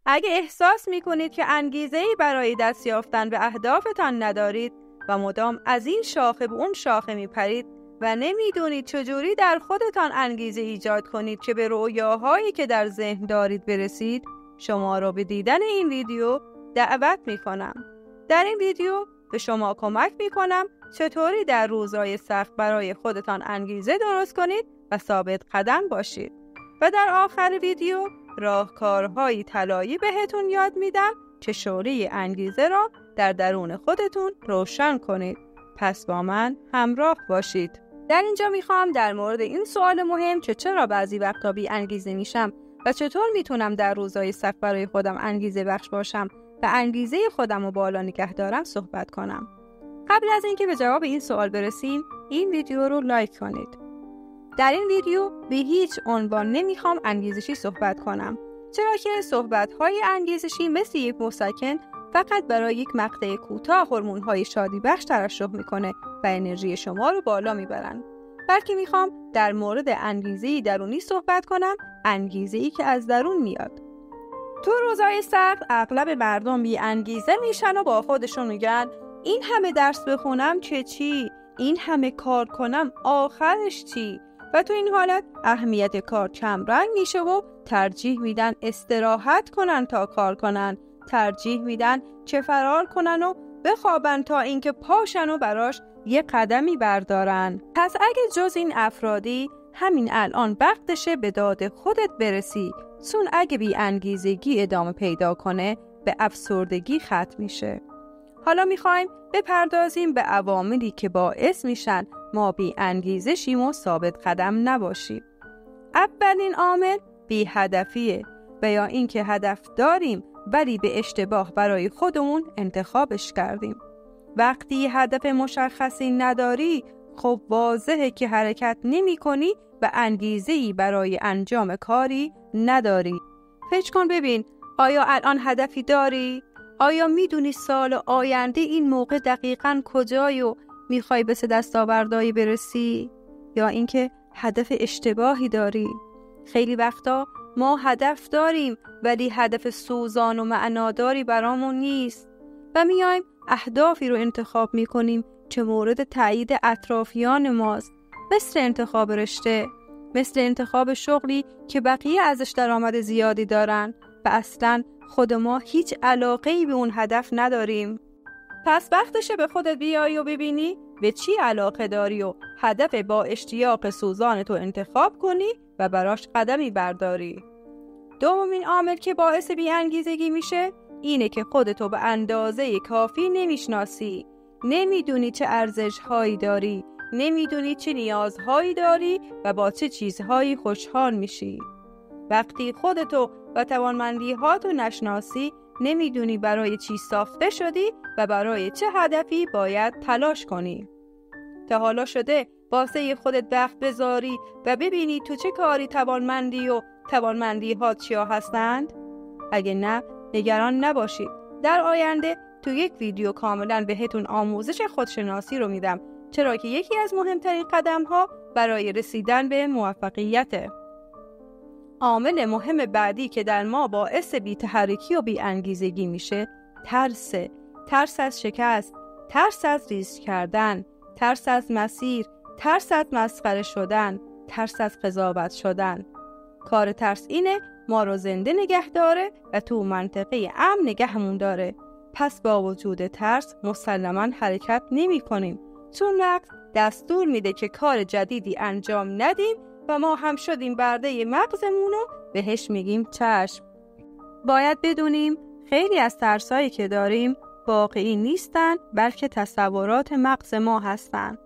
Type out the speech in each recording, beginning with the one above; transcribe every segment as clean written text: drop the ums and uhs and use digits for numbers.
اگه احساس میکنید که انگیزه‌ای برای دست یافتن به اهدافتان ندارید و مدام از این شاخه به اون شاخه میپرید و نمیدونید چجوری در خودتان انگیزه ایجاد کنید که به رؤیاهایی که در ذهن دارید برسید، شما را به دیدن این ویدیو دعوت میکنم. در این ویدیو به شما کمک میکنم چطوری در روزهای سخت برای خودتان انگیزه درست کنید و ثابت قدم باشید. و در آخر ویدیو راهکارهای طلایی بهتون یاد میدم که شعله انگیزه را در درون خودتون روشن کنید. پس با من همراه باشید. در اینجا میخوام در مورد این سوال مهم که چرا بعضی وقتا بی انگیزه میشم و چطور میتونم در روزهای سخت برای خودم انگیزه بخش باشم و انگیزه خودم رو بالا نگه دارم صحبت کنم. قبل از اینکه به جواب این سوال برسیم، این ویدیو رو لایک کنید. در این ویدیو به هیچ عنوان نمیخوام انگیزشی صحبت کنم، چرا که صحبت‌های انگیزشی مثل یک مسکن فقط برای یک مقطع کوتاه هورمون‌های شادی بخش ترشح میکنه و انرژی شما رو بالا میبرن. بلکه میخوام در مورد انگیزه‌ای درونی صحبت کنم، انگیزه‌ای که از درون میاد. تو روزهای سخت اغلب مردم بی انگیزه میشن و با خودشون میگن این همه درس بخونم که چی؟ این همه کار کنم آخرش چی؟ و تو این حالت اهمیت کار کم رنگ میشه و ترجیح میدن استراحت کنن تا کار کنن، ترجیح میدن چه فرار کنن و بخوابن تا اینکه پاشن و براش یه قدمی بردارن. پس اگه جز این افرادی، همین الان وقتشه به داد خودت برسی، چون اگه بی انگیزگی ادامه پیدا کنه به افسردگی ختم میشه. حالا میخوایم بپردازیم به عواملی که باعث میشن ما بی انگیزه شیم و ثابت قدم نباشیم. اولین عامل بی هدفیه و یا این که هدف داریم ولی به اشتباه برای خودمون انتخابش کردیم. وقتی هدف مشخصی نداری، خب واضحه که حرکت نمی کنی و انگیزه‌ای برای انجام کاری نداری. فکر کن ببین، آیا الان هدفی داری؟ آیا میدونی سال آینده این موقع دقیقاً کجایی و میخوای به دستاوردهایی برسی؟ یا اینکه هدف اشتباهی داری؟ خیلی وقتا ما هدف داریم ولی هدف سوزان و معناداری برامون نیست و میایم اهدافی رو انتخاب میکنیم که مورد تایید اطرافیان ماست، مثل انتخاب رشته، مثل انتخاب شغلی که بقیه ازش درآمد زیادی دارن و اصلاً خود ما هیچ علاقه‌ای به اون هدف نداریم. پس وقتشه به خودت بیایی و ببینی به چی علاقه داری و هدف با اشتیاق سوزان تو انتخاب کنی و براش قدمی برداری. دومین عامل که باعث بی انگیزگی میشه اینه که خودتو به اندازه کافی نمیشناسی. نمیدونی چه ارزش‌هایی داری، نمیدونی چه نیازهایی داری و با چه چیزهایی خوشحال میشی. وقتی خودتو و توانمندی‌هاتو نشناسی، نمیدونی برای چی ساخته شدی و برای چه هدفی باید تلاش کنی. تا حالا شده واسه خودت وقت بذاری و ببینی تو چه کاری توانمندی و توانمندی‌هات چیا هستند؟ اگه نه، نگران نباشید. در آینده تو یک ویدیو کاملا بهتون آموزش خودشناسی رو میدم، چرا که یکی از مهمترین قدم‌ها برای رسیدن به موفقیته. عامل مهم بعدی که در ما باعث بی‌تحرکی و بی‌انگیزگی میشه ترسه. ترس از شکست، ترس از ریسک کردن، ترس از مسیر، ترس از مسخره شدن، ترس از قضاوت شدن. کار ترس اینه ما رو زنده نگه داره و تو منطقه امن نگهمون داره. پس با وجود ترس مسلماً حرکت نمی کنیم، چون وقت دستور میده که کار جدیدی انجام ندیم و ما هم شدیم برده مغزمونو بهش میگیم چشم. باید بدونیم خیلی از ترسایی که داریم واقعی نیستن، بلکه تصورات مغز ما هستن.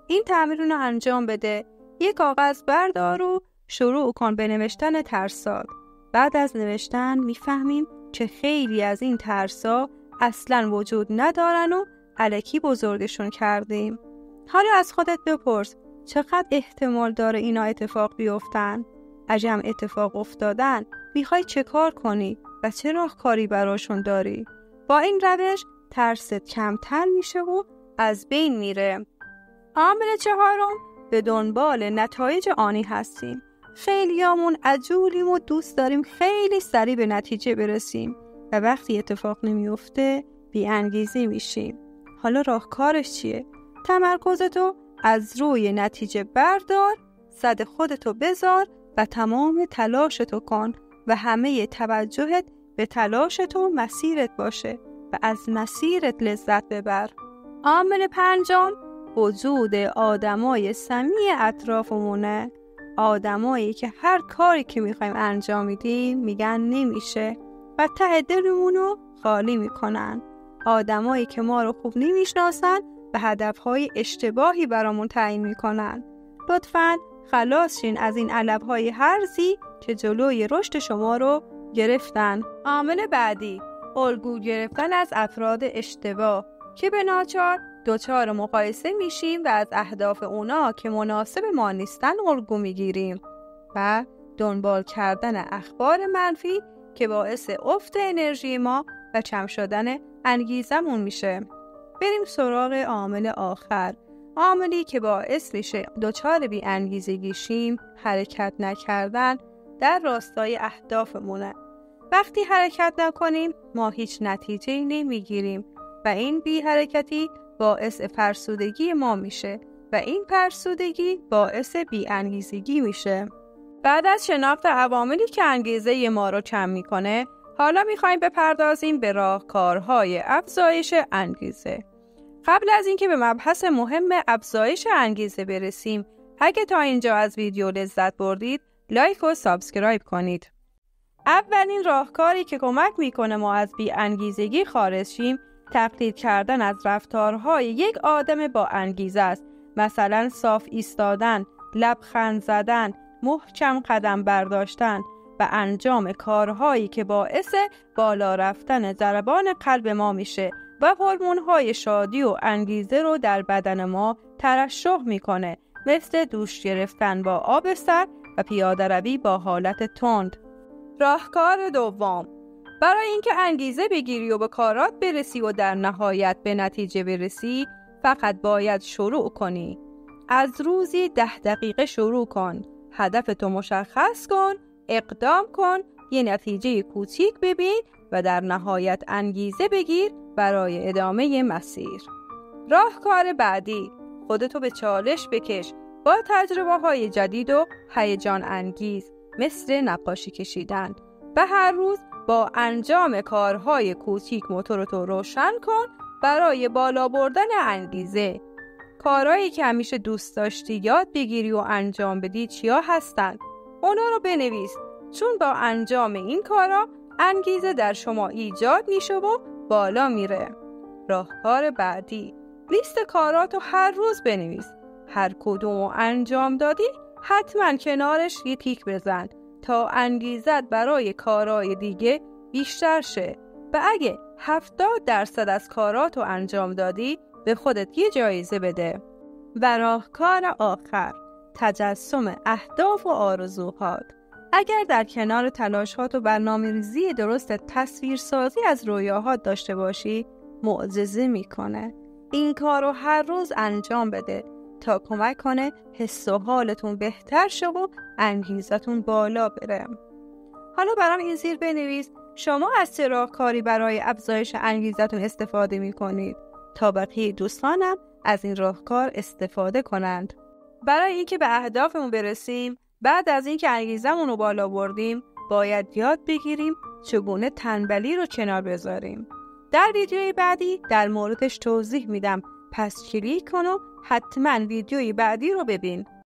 این تمرین رو انجام بده. یک کاغذ بردار و شروع کن به نوشتن ترسات. بعد از نوشتن میفهمیم که خیلی از این ترسا اصلاً وجود ندارن و الکی بزرگشون کردیم. حالا از خودت بپرس چقدر احتمال داره اینا اتفاق بیفتن؟ اگه اتفاق افتادن میخوای چه کار کنی و چه راهکاری براشون داری؟ با این روش ترست کمتر میشه و از بین میره. عامل چهارم، به دنبال نتایج آنی هستیم. خیلیامون عجولیم و دوست داریم خیلی سریع به نتیجه برسیم و وقتی اتفاق نمیفته بی انگیزه میشیم. حالا راهکارش چیه؟ تمرکزتو از روی نتیجه بردار، صد خودتو بذار و تمام تلاشتو کن و همه توجهت به تلاشتو مسیرت باشه و از مسیرت لذت ببر. عامل پنجم وجود آدمای سمیع اطرافمونه. آدمایی که هر کاری که میخوایم انجام میدیم میگن نمیشه و ته دلمونو خالی میکنن. آدمایی که ما رو خوب نمیشناسن و هدفهای اشتباهی برامون تعیین میکنن. لطفاً خلاص شین از این علبهای هرزی که جلوی رشد شما رو گرفتن. عامل بعدی الگو گرفتن از افراد اشتباه که به ناچار دچار مقایسه میشیم و از اهداف اونا که مناسب ما نیستن الگو میگیریم و دنبال کردن اخبار منفی که باعث افت انرژی ما و کم شدن انگیزمون میشه. بریم سراغ عامل آخر، عاملی که باعث میشه دچار بی انگیزگی شیم، حرکت نکردن در راستای اهدافمونه. وقتی حرکت نکنیم ما هیچ نتیجه‌ای نمیگیریم و این بی حرکتی باعث فرسودگی ما میشه و این فرسودگی باعث بی انگیزگی میشه. بعد از شناخت عواملی که انگیزه ما رو کم میکنه، حالا میخوایم بپردازیم به راهکارهای افزایش انگیزه. قبل از اینکه به مبحث مهم افزایش انگیزه برسیم، اگه تا اینجا از ویدیو لذت بردید، لایک و سابسکرایب کنید. اولین راهکاری که کمک میکنه ما از بی انگیزگی خارج شیم، تقلید کردن از رفتارهای یک آدم با انگیزه است. مثلا صاف ایستادن، لبخند زدن، محکم قدم برداشتن و انجام کارهایی که باعث بالا رفتن ضربان قلب ما میشه و هورمون‌های شادی و انگیزه رو در بدن ما ترشح میکنه، مثل دوش گرفتن با آب سرد و پیاده روی با حالت تند. راهکار دوم، برای اینکه انگیزه بگیری و به کارات برسی و در نهایت به نتیجه برسی، فقط باید شروع کنی. از روزی 10 دقیقه شروع کن. هدفتو مشخص کن، اقدام کن، یه نتیجه کوچیک ببین و در نهایت انگیزه بگیر برای ادامه مسیر. راهکار بعدی، خودتو به چالش بکش با تجربه‌های جدید و هیجان انگیز، مثل نقاشی کشیدن و هر روز با انجام کارهای کوچیک موتورتو روشن کن برای بالا بردن انگیزه. کارهایی که همیشه دوست داشتی یاد بگیری و انجام بدی چیا هستن؟ اونا رو بنویس، چون با انجام این کارا انگیزه در شما ایجاد میشه و بالا میره. راهکار بعدی، لیست کاراتو هر روز بنویس. هر کدومو انجام دادی حتما کنارش یه تیک بزن تا انگیزت برای کارهای دیگه بیشتر شه و اگه 70% از کاراتو انجام دادی به خودت یه جایزه بده. و راهکار آخر، تجسم اهداف و آرزوهات. اگر در کنار تلاشات و برنامه‌ریزی درست تصویرسازی از رویاهات داشته باشی، معجزه میکنه. این کارو هر روز انجام بده تا کمک کنه حس و حالتون بهتر شه و انگیزتون بالا بره. حالا برام این زیر بنویس شما از چه راهکاری برای افزایش انگیزتون استفاده میکنید تا بقیه دوستانم از این راهکار استفاده کنند. برای اینکه به اهدافمون برسیم، بعد از اینکه انگیزمون رو بالا بردیم، باید یاد بگیریم چگونه تنبلی رو کنار بذاریم. در ویدیوی بعدی در موردش توضیح میدم، پس کلیک کن و حتما ویدیوی بعدی رو ببین.